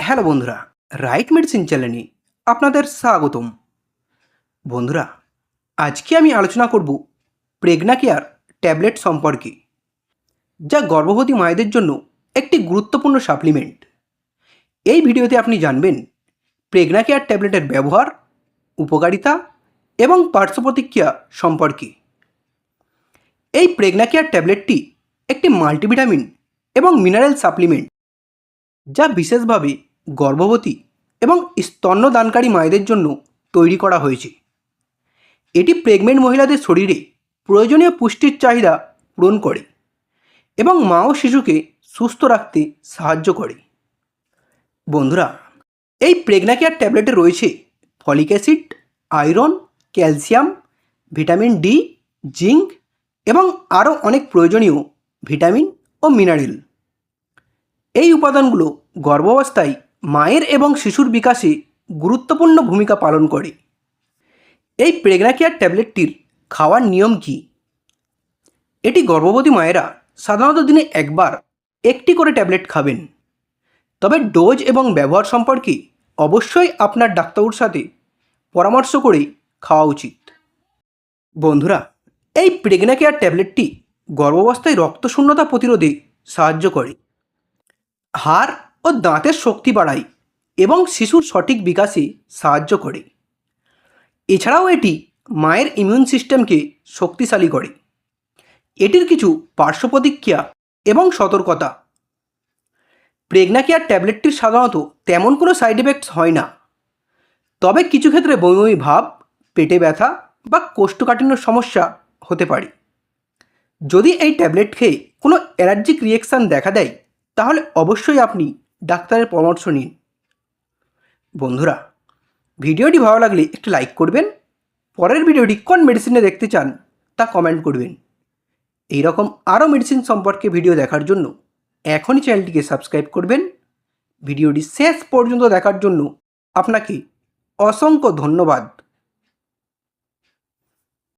Hello বন্ধুরা, right medicine চ্যানেলে আপনাদের স্বাগতম। বন্ধুরা, আজকে আমি আলোচনা করব প্রেগনা কেয়ার ট্যাবলেট সম্পর্কে, যা গর্ভবতী মায়েদের জন্য একটি গুরুত্বপূর্ণ সাপ্লিমেন্ট। এই ভিডিওতে আপনি জানবেন প্রেগনা কেয়ার ট্যাবলেটের ব্যবহার, উপকারিতা এবং পার্শ্ব প্রতিক্রিয়া সম্পর্কে। এই প্রেগনা কেয়ার ট্যাবলেটটি একটি মাল্টিভিটামিন এবং মিনারেল সাপ্লিমেন্ট, যা বিশেষভাবে গর্ভবতী এবং স্তন্যদানকারী মায়েদের জন্য তৈরি করা হয়েছে। এটি প্রেগনেন্ট মহিলাদের শরীরে প্রয়োজনীয় পুষ্টির চাহিদা পূরণ করে এবং মা ও শিশুকে সুস্থ রাখতে সাহায্য করে। বন্ধুরা, এই প্রেগনা কেয়ার ট্যাবলেটে রয়েছে folic acid, iron, calcium, vitamin D, zinc এবং আরও অনেক প্রয়োজনীয় ভিটামিন ও মিনারেল। এই উপাদানগুলো গর্ভাবস্থায় মায়ের এবং শিশুর বিকাশে গুরুত্বপূর্ণ ভূমিকা পালন করে। এই প্রেগনা কেয়ার ট্যাবলেটটির খাওয়ার নিয়ম কী? এটি গর্ভবতী মায়েরা সাধারণত দিনে একবার একটি করে ট্যাবলেট খাবেন, তবে ডোজ এবং ব্যবহার সম্পর্কে অবশ্যই আপনার ডাক্তারের সাথে পরামর্শ করে খাওয়া উচিত। বন্ধুরা, এই প্রেগনা কেয়ার ট্যাবলেটটি গর্ভাবস্থায় রক্তশূন্যতা প্রতিরোধে সাহায্য করে, হাড় ও দাঁতের শক্তি বাড়ায় এবং শিশুর সঠিক বিকাশে সাহায্য করে। এছাড়াও এটি মায়ের ইমিউন সিস্টেমকে শক্তিশালী করে। এটির কিছু পার্শ্ব প্রতিক্রিয়া এবং সতর্কতা। প্রেগনা কেয়ার ট্যাবলেটটির সাধারণত তেমন কোনো সাইড এফেক্টস হয় না, তবে কিছু ক্ষেত্রে বমি বমি ভাব, পেটে ব্যথা বা কোষ্ঠকাঠিন্যর সমস্যা হতে পারে। যদি এই ট্যাবলেট খেয়ে কোনো অ্যালার্জিক রিয়েকশান দেখা দেয়, তাহলে অবশ্যই আপনি ডাক্তারের পরামর্শ নিন। বন্ধুরা, ভিডিওটি ভালো লাগলে একটি লাইক করবেন। পরের ভিডিওটি কোন মেডিসিনে দেখতে চান তা কমেন্ট করবেন। এই রকম আরও মেডিসিন সম্পর্কে ভিডিও দেখার জন্য এখনই চ্যানেলটিকে সাবস্ক্রাইব করবেন। ভিডিওটি শেষ পর্যন্ত দেখার জন্য আপনাকে অসংখ্য ধন্যবাদ।